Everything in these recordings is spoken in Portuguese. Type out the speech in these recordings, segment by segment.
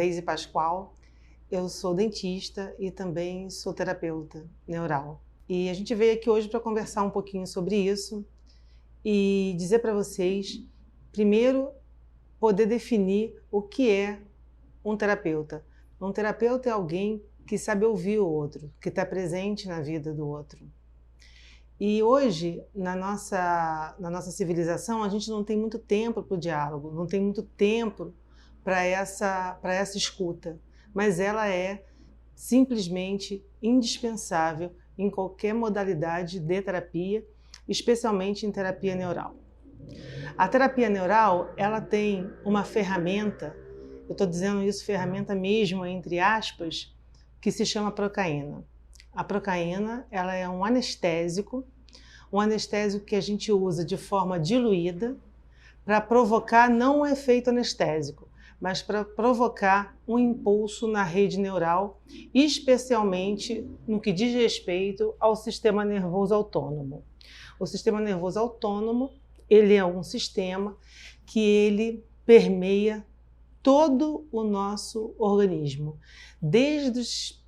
Deise Pascoal, eu sou dentista e também sou terapeuta neural. E a gente veio aqui hoje para conversar um pouquinho sobre isso e dizer para vocês, primeiro, poder definir o que é um terapeuta. Um terapeuta é alguém que sabe ouvir o outro, que está presente na vida do outro. E hoje, na nossa civilização, a gente não tem muito tempo para o diálogo, não tem muito tempo para essa escuta, mas ela é simplesmente indispensável em qualquer modalidade de terapia, especialmente em terapia neural. A terapia neural, ela tem uma ferramenta, eu estou dizendo isso ferramenta mesmo, entre aspas, que se chama procaína. A procaína, ela é um anestésico que a gente usa de forma diluída para provocar não um efeito anestésico, mas para provocar um impulso na rede neural, especialmente no que diz respeito ao sistema nervoso autônomo. O sistema nervoso autônomo, ele é um sistema que ele permeia todo o nosso organismo, desde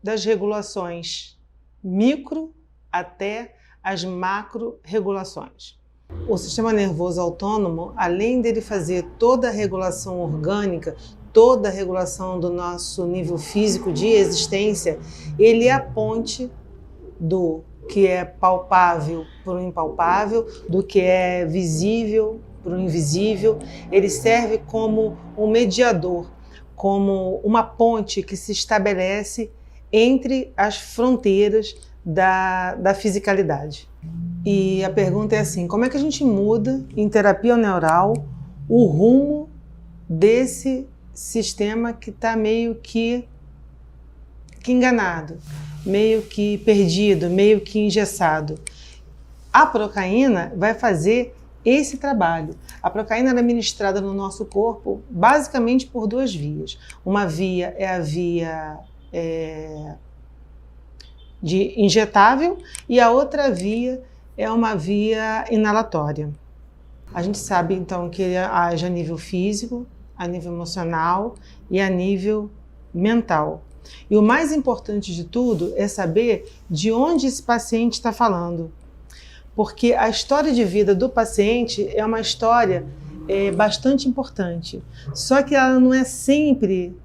das regulações micro até as macro-regulações. O sistema nervoso autônomo, além dele fazer toda a regulação orgânica, toda a regulação do nosso nível físico de existência, ele é a ponte do que é palpável para o impalpável, do que é visível para o invisível. Ele serve como um mediador, como uma ponte que se estabelece entre as fronteiras da fisicalidade. E a pergunta é assim, como é que a gente muda em terapia neural o rumo desse sistema que está meio que enganado, meio que perdido, meio que engessado? A procaína vai fazer esse trabalho. A procaína é ministrada no nosso corpo basicamente por duas vias. Uma via é a via de injetável e a outra via é uma via inalatória. A gente sabe então que ele age a nível físico, a nível emocional e a nível mental. E o mais importante de tudo é saber de onde esse paciente está falando. Porque a história de vida do paciente é uma história bastante importante. Só que ela não é sempre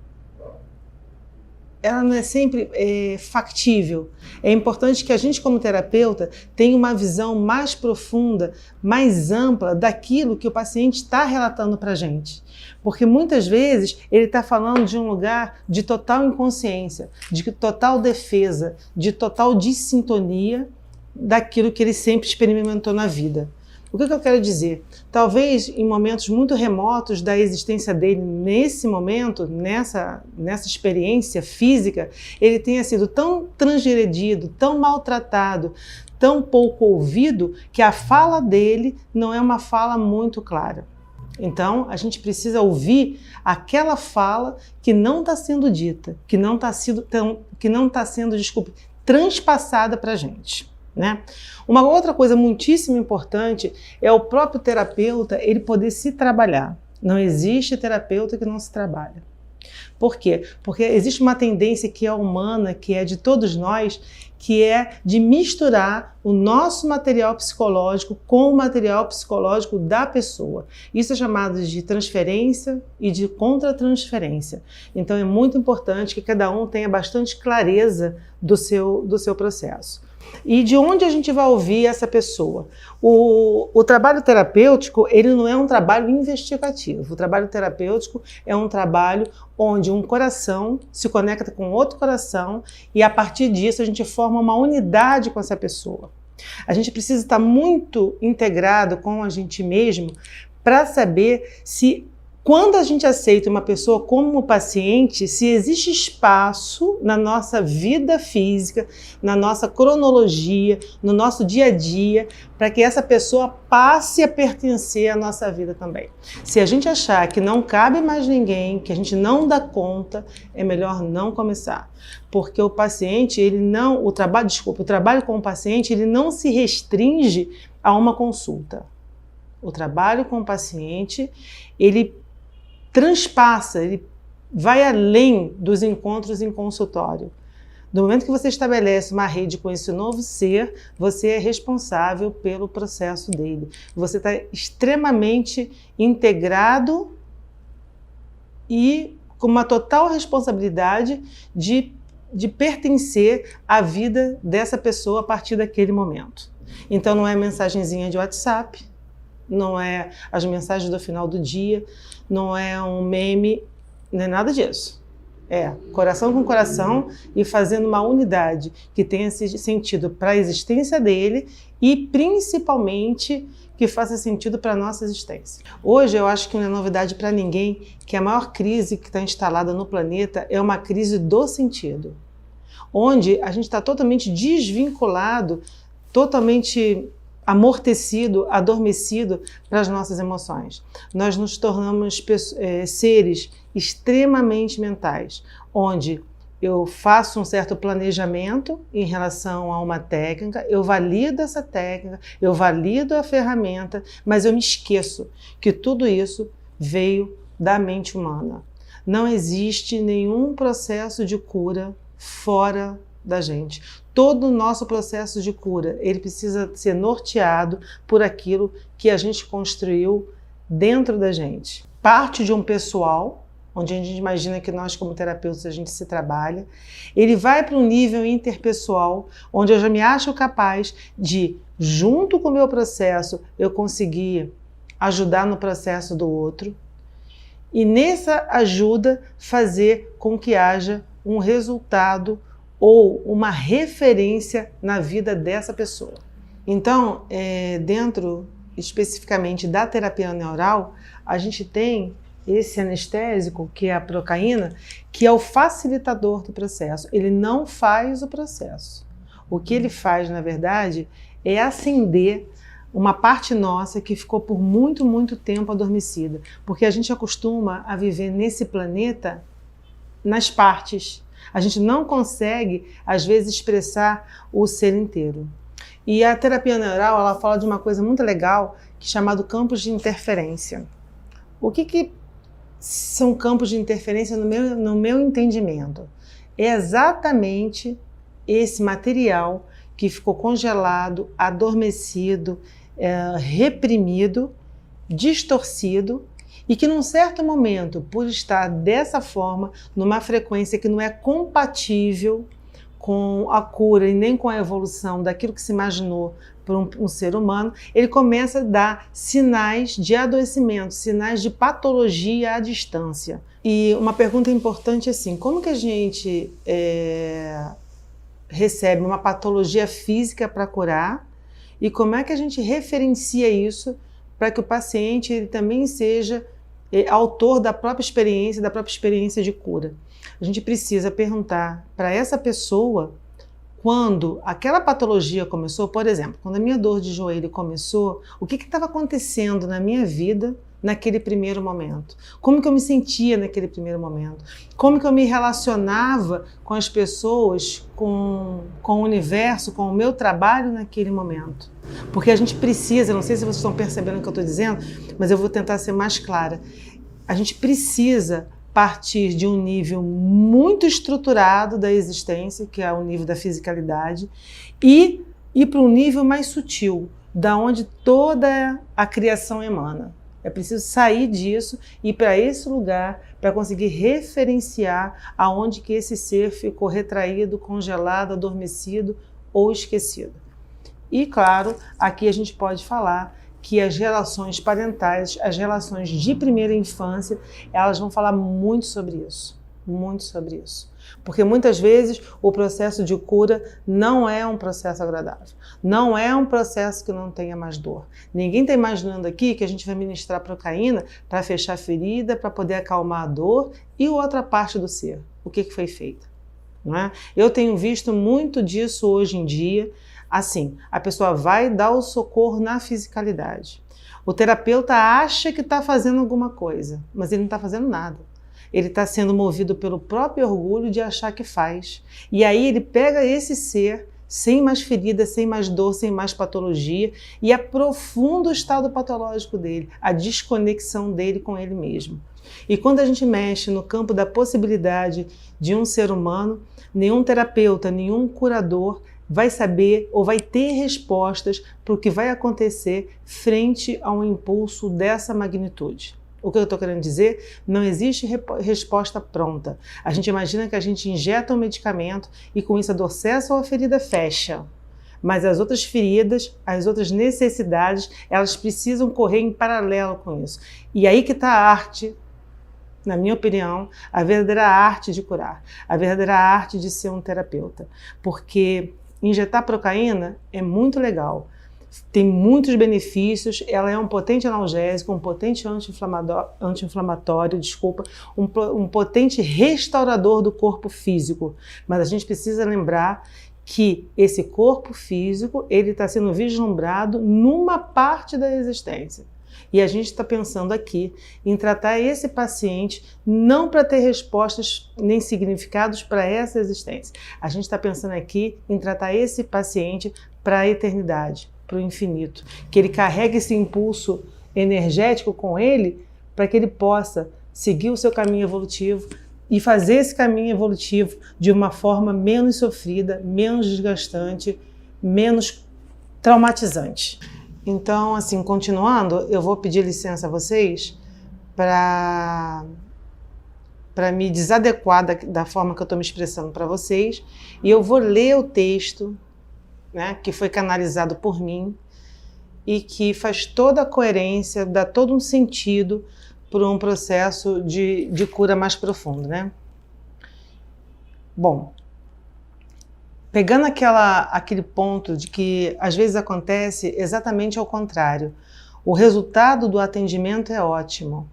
factível. É importante que a gente, como terapeuta, tenha uma visão mais profunda, mais ampla daquilo que o paciente está relatando para a gente. Porque muitas vezes ele está falando de um lugar de total inconsciência, de total defesa, de total dissintonia daquilo que ele sempre experimentou na vida. O que eu quero dizer? Talvez em momentos muito remotos da existência dele, nesse momento, nessa experiência física, ele tenha sido tão transgredido, tão maltratado, tão pouco ouvido, que a fala dele não é uma fala muito clara. Então, a gente precisa ouvir aquela fala que não está sendo dita, que não está sendo, transpassada para a gente. Né? Uma outra coisa muitíssimo importante é o próprio terapeuta ele poder se trabalhar. Não existe terapeuta que não se trabalha. Por quê? Porque existe uma tendência que é humana, que é de todos nós, que é de misturar o nosso material psicológico com o material psicológico da pessoa. Isso é chamado de transferência e de contratransferência. Então é muito importante que cada um tenha bastante clareza do seu processo. E de onde a gente vai ouvir essa pessoa? O trabalho terapêutico, ele não é um trabalho investigativo. O trabalho terapêutico é um trabalho onde um coração se conecta com outro coração e a partir disso a gente forma uma unidade com essa pessoa. A gente precisa estar muito integrado com a gente mesmo para saber se, quando a gente aceita uma pessoa como paciente, se existe espaço na nossa vida física, na nossa cronologia, no nosso dia a dia, para que essa pessoa passe a pertencer à nossa vida também. Se a gente achar que não cabe mais ninguém, que a gente não dá conta, é melhor não começar. Porque o paciente, o trabalho com o paciente, ele não se restringe a uma consulta. O trabalho com o paciente, ele transpassa, ele vai além dos encontros em consultório. No momento que você estabelece uma rede com esse novo ser, você é responsável pelo processo dele. Você está extremamente integrado e com uma total responsabilidade de pertencer à vida dessa pessoa a partir daquele momento. Então não é mensagenzinha de WhatsApp, não é as mensagens do final do dia, não é um meme, não é nada disso. É coração com coração e fazendo uma unidade que tenha sentido para a existência dele e principalmente que faça sentido para a nossa existência. Hoje eu acho que não é novidade para ninguém que a maior crise que está instalada no planeta é uma crise do sentido, onde a gente está totalmente desvinculado, totalmente amortecido, adormecido para as nossas emoções. Nós nos tornamos seres extremamente mentais, onde eu faço um certo planejamento em relação a uma técnica, eu valido essa técnica, eu valido a ferramenta, mas eu me esqueço que tudo isso veio da mente humana. Não existe nenhum processo de cura fora da gente. Todo o nosso processo de cura, ele precisa ser norteado por aquilo que a gente construiu dentro da gente. Parte de um pessoal, onde a gente imagina que nós como terapeutas a gente se trabalha, ele vai para um nível interpessoal, onde eu já me acho capaz de, junto com o meu processo, eu conseguir ajudar no processo do outro, e nessa ajuda fazer com que haja um resultado ou uma referência na vida dessa pessoa. Então, dentro especificamente da terapia neural, a gente tem esse anestésico, que é a procaína, que é o facilitador do processo. Ele não faz o processo. O que ele faz, na verdade, é acender uma parte nossa que ficou por muito, muito tempo adormecida. Porque a gente acostuma a viver nesse planeta nas partes. A gente não consegue, às vezes, expressar o ser inteiro. E a terapia neural, ela fala de uma coisa muito legal, que é chamado campos de interferência. O que são campos de interferência no meu entendimento? É exatamente esse material que ficou congelado, adormecido, reprimido, distorcido, e que num certo momento, por estar dessa forma, numa frequência que não é compatível com a cura e nem com a evolução daquilo que se imaginou por um ser humano, ele começa a dar sinais de adoecimento, sinais de patologia à distância. E uma pergunta importante é assim, como que a gente recebe uma patologia física para curar e como é que a gente referencia isso para que o paciente ele também seja autor da própria experiência de cura? A gente precisa perguntar para essa pessoa quando aquela patologia começou, por exemplo, quando a minha dor de joelho começou, o que estava acontecendo na minha vida naquele primeiro momento? Como que eu me sentia naquele primeiro momento? Como que eu me relacionava com as pessoas, com o universo, com o meu trabalho naquele momento? Porque a gente precisa, não sei se vocês estão percebendo o que eu estou dizendo, mas eu vou tentar ser mais clara. A gente precisa partir de um nível muito estruturado da existência, que é o nível da fisicalidade, e ir para um nível mais sutil, da onde toda a criação emana. É preciso sair disso e ir para esse lugar para conseguir referenciar aonde que esse ser ficou retraído, congelado, adormecido ou esquecido. E, claro, aqui a gente pode falar que as relações parentais, as relações de primeira infância, elas vão falar muito sobre isso. Muito sobre isso. Porque muitas vezes o processo de cura não é um processo agradável. Não é um processo que não tenha mais dor. Ninguém está imaginando aqui que a gente vai ministrar procaína para fechar a ferida, para poder acalmar a dor e outra parte do ser. O que foi feito? Não é? Eu tenho visto muito disso hoje em dia. Assim, a pessoa vai dar o socorro na fisicalidade. O terapeuta acha que está fazendo alguma coisa, mas ele não está fazendo nada. Ele está sendo movido pelo próprio orgulho de achar que faz. E aí ele pega esse ser sem mais ferida, sem mais dor, sem mais patologia, e aprofunda o estado patológico dele, a desconexão dele com ele mesmo. E quando a gente mexe no campo da possibilidade de um ser humano, nenhum terapeuta, nenhum curador vai saber ou vai ter respostas para o que vai acontecer frente a um impulso dessa magnitude. O que eu estou querendo dizer? Não existe resposta pronta. A gente imagina que a gente injeta um medicamento e com isso a dor cessa ou a ferida fecha. Mas as outras feridas, as outras necessidades, elas precisam correr em paralelo com isso. E aí que está a arte, na minha opinião, a verdadeira arte de curar, a verdadeira arte de ser um terapeuta. Porque injetar procaína é muito legal, tem muitos benefícios, ela é um potente analgésico, um potente anti-inflamatório, um potente restaurador do corpo físico. Mas a gente precisa lembrar que esse corpo físico ele está sendo vislumbrado numa parte da existência. E a gente está pensando aqui em tratar esse paciente não para ter respostas nem significados para essa existência. A gente está pensando aqui em tratar esse paciente para a eternidade, para o infinito. Que ele carregue esse impulso energético com ele para que ele possa seguir o seu caminho evolutivo e fazer esse caminho evolutivo de uma forma menos sofrida, menos desgastante, menos traumatizante. Então, assim, continuando, eu vou pedir licença a vocês para me desadequar da forma que eu estou me expressando para vocês, e eu vou ler o texto, né, que foi canalizado por mim e que faz toda a coerência, dá todo um sentido para um processo de cura mais profundo, né? Bom, pegando aquele ponto de que às vezes acontece exatamente ao contrário. O resultado do atendimento é ótimo,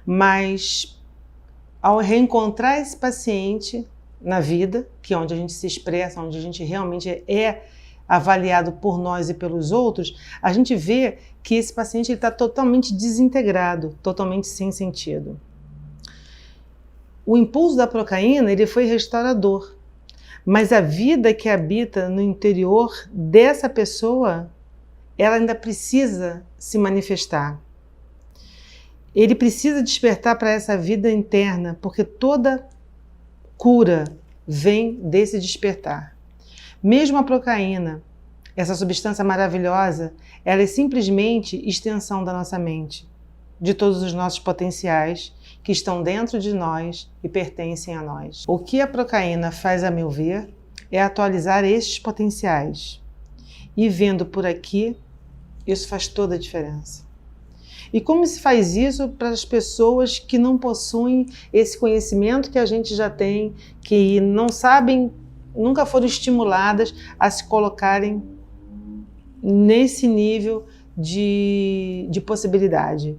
mas ao reencontrar esse paciente na vida, que é onde a gente se expressa, onde a gente realmente é avaliado por nós e pelos outros, a gente vê que esse paciente está totalmente desintegrado, totalmente sem sentido. O impulso da procaína ele foi restaurador, mas a vida que habita no interior dessa pessoa, ela ainda precisa se manifestar. Ele precisa despertar para essa vida interna, porque toda cura vem desse despertar. Mesmo a procaína, essa substância maravilhosa, ela é simplesmente extensão da nossa mente, de todos os nossos potenciais que estão dentro de nós e pertencem a nós. O que a procaína faz, a meu ver, é atualizar estes potenciais. E vendo por aqui, isso faz toda a diferença. E como se faz isso para as pessoas que não possuem esse conhecimento que a gente já tem, que não sabem, nunca foram estimuladas a se colocarem nesse nível de possibilidade?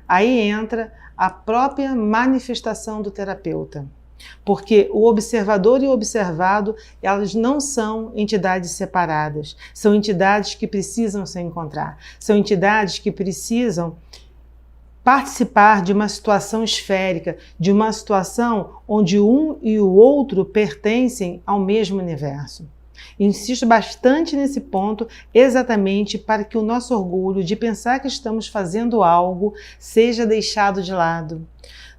Aí entra a própria manifestação do terapeuta. Porque o observador e o observado, elas não são entidades separadas, são entidades que precisam se encontrar, são entidades que precisam participar de uma situação esférica, de uma situação onde um e o outro pertencem ao mesmo universo. Insisto bastante nesse ponto, exatamente para que o nosso orgulho de pensar que estamos fazendo algo seja deixado de lado.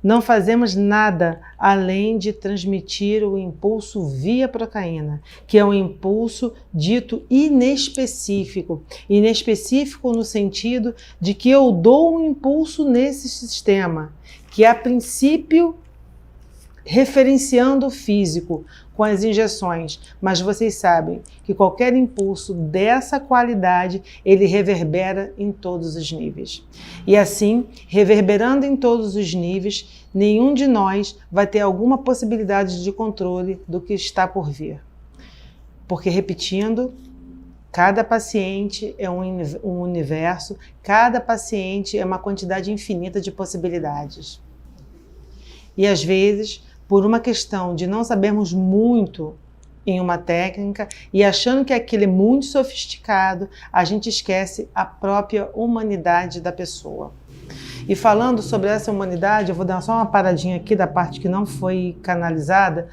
Não fazemos nada além de transmitir o impulso via procaína, que é um impulso dito inespecífico. Inespecífico no sentido de que eu dou um impulso nesse sistema, que a princípio referenciando o físico com as injeções, mas vocês sabem que qualquer impulso dessa qualidade, ele reverbera em todos os níveis. E assim, reverberando em todos os níveis, nenhum de nós vai ter alguma possibilidade de controle do que está por vir. Porque, repetindo, cada paciente é um universo, cada paciente é uma quantidade infinita de possibilidades. E às vezes, por uma questão de não sabermos muito em uma técnica e achando que aquilo é muito sofisticado, a gente esquece a própria humanidade da pessoa. E falando sobre essa humanidade, eu vou dar só uma paradinha aqui da parte que não foi canalizada.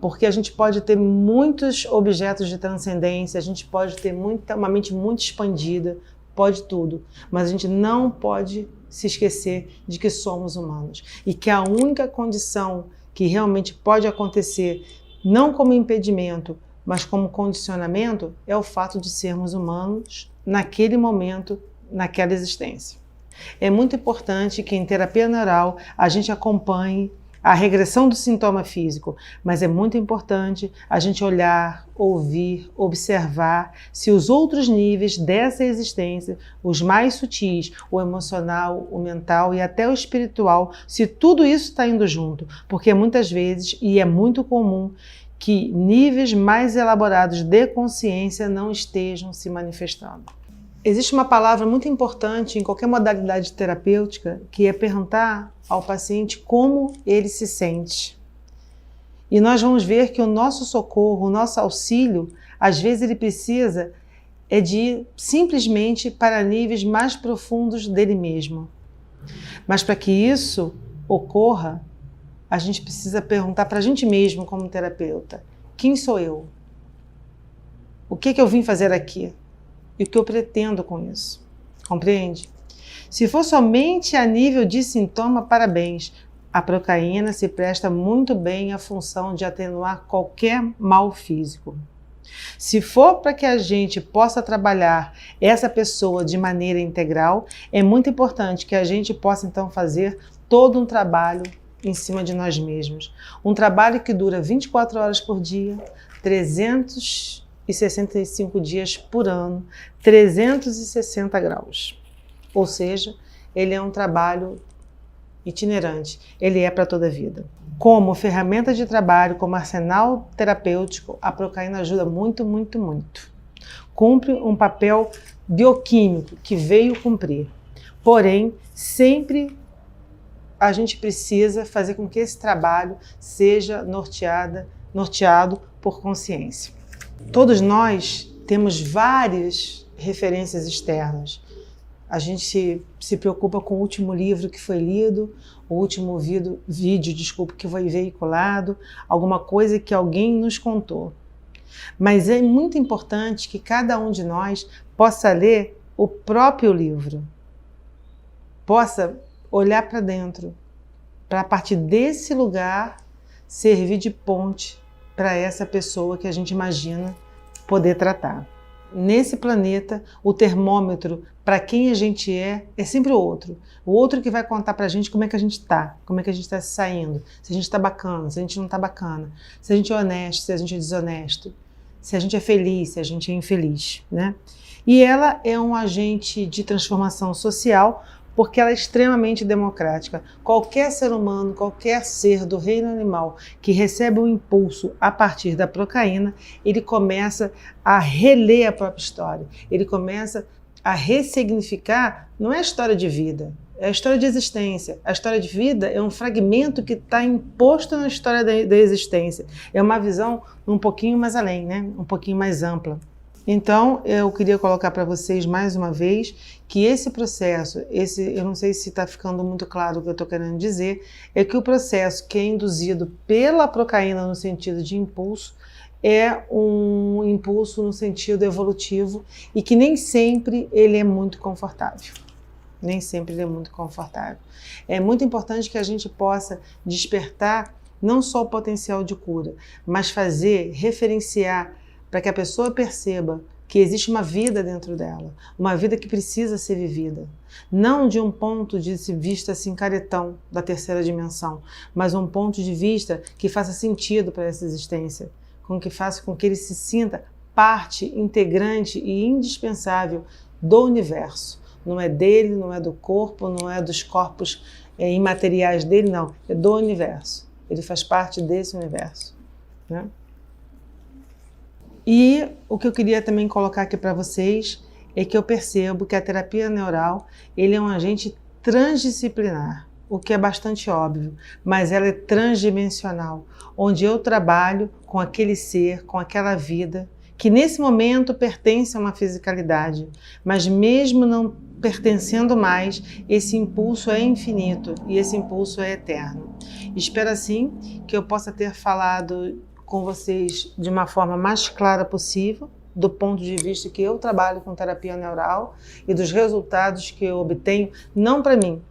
porque a gente pode ter muitos objetos de transcendência, a gente pode ter uma mente muito expandida, pode tudo, mas a gente não pode se esquecer de que somos humanos e que a única condição que realmente pode acontecer, não como impedimento, mas como condicionamento, é o fato de sermos humanos naquele momento, naquela existência. É muito importante que em terapia neural a gente acompanhe a regressão do sintoma físico, mas é muito importante a gente olhar, ouvir, observar se os outros níveis dessa existência, os mais sutis, o emocional, o mental e até o espiritual, se tudo isso está indo junto, porque muitas vezes, e é muito comum, que níveis mais elaborados de consciência não estejam se manifestando. Existe uma palavra muito importante em qualquer modalidade terapêutica, que é perguntar ao paciente como ele se sente. E nós vamos ver que o nosso socorro, o nosso auxílio, às vezes ele precisa de ir simplesmente para níveis mais profundos dele mesmo. Mas para que isso ocorra, a gente precisa perguntar para a gente mesmo como terapeuta: quem sou eu? O que eu vim fazer aqui? E o que eu pretendo com isso? Compreende? Se for somente a nível de sintoma, parabéns. A procaína se presta muito bem à função de atenuar qualquer mal físico. Se for para que a gente possa trabalhar essa pessoa de maneira integral, é muito importante que a gente possa então fazer todo um trabalho em cima de nós mesmos. Um trabalho que dura 24 horas por dia, 365 dias por ano, 360 graus. Ou seja, ele é um trabalho itinerante, ele é para toda a vida. Como ferramenta de trabalho, como arsenal terapêutico, a procaína ajuda muito, muito, muito. Cumpre um papel bioquímico que veio cumprir. Porém, sempre a gente precisa fazer com que esse trabalho seja norteado por consciência. Todos nós temos várias referências externas. A gente se preocupa com o último livro que foi lido, o último vídeo, que foi veiculado, alguma coisa que alguém nos contou. Mas é muito importante que cada um de nós possa ler o próprio livro, possa olhar para dentro, para a partir desse lugar servir de ponte para essa pessoa que a gente imagina poder tratar. Nesse planeta, o termômetro para quem a gente é sempre o outro. O outro que vai contar para a gente como é que a gente está, como é que a gente está se saindo, se a gente está bacana, se a gente não está bacana, se a gente é honesto, se a gente é desonesto, se a gente é feliz, se a gente é infeliz, né? E ela é um agente de transformação social porque ela é extremamente democrática. Qualquer ser humano, qualquer ser do reino animal que recebe um impulso a partir da procaína, ele começa a reler a própria história, ele começa a ressignificar, não é a história de vida, é a história de existência. A história de vida é um fragmento que está imposto na história da existência. É uma visão um pouquinho mais além, né? Um pouquinho mais ampla. Então, eu queria colocar para vocês mais uma vez que esse processo, eu não sei se está ficando muito claro o que eu estou querendo dizer, é que o processo que é induzido pela procaína no sentido de impulso é um impulso no sentido evolutivo e que nem sempre ele é muito confortável. Nem sempre ele é muito confortável. É muito importante que a gente possa despertar não só o potencial de cura, mas referenciar para que a pessoa perceba que existe uma vida dentro dela, uma vida que precisa ser vivida. Não de um ponto de vista assim caretão da terceira dimensão, mas um ponto de vista que faça sentido para essa existência, que faça com que ele se sinta parte integrante e indispensável do universo. Não é dele, não é do corpo, não é dos corpos imateriais dele, não. É do universo. Ele faz parte desse universo, né? E o que eu queria também colocar aqui para vocês é que eu percebo que a terapia neural ele é um agente transdisciplinar, o que é bastante óbvio, mas ela é transdimensional, onde eu trabalho com aquele ser, com aquela vida, que nesse momento pertence a uma fisicalidade, mas mesmo não pertencendo mais, esse impulso é infinito e esse impulso é eterno. Espero assim que eu possa ter falado com vocês de uma forma mais clara possível, do ponto de vista que eu trabalho com terapia neural e dos resultados que eu obtenho, não para mim,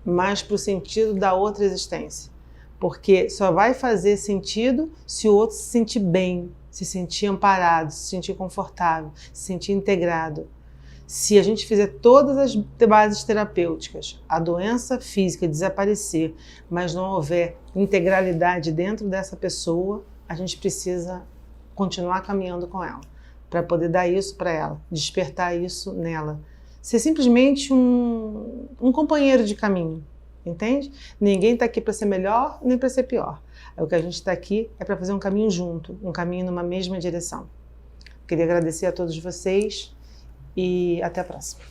mas para o sentido da outra existência. Porque só vai fazer sentido se o outro se sentir bem, se sentir amparado, se sentir confortável, se sentir integrado. Se a gente fizer todas as bases terapêuticas, a doença física desaparecer, mas não houver integralidade dentro dessa pessoa, a gente precisa continuar caminhando com ela, para poder dar isso para ela, despertar isso nela. Ser simplesmente um companheiro de caminho, entende? Ninguém está aqui para ser melhor nem para ser pior. O que a gente está aqui é para fazer um caminho junto, um caminho numa mesma direção. Queria agradecer a todos vocês e até a próxima.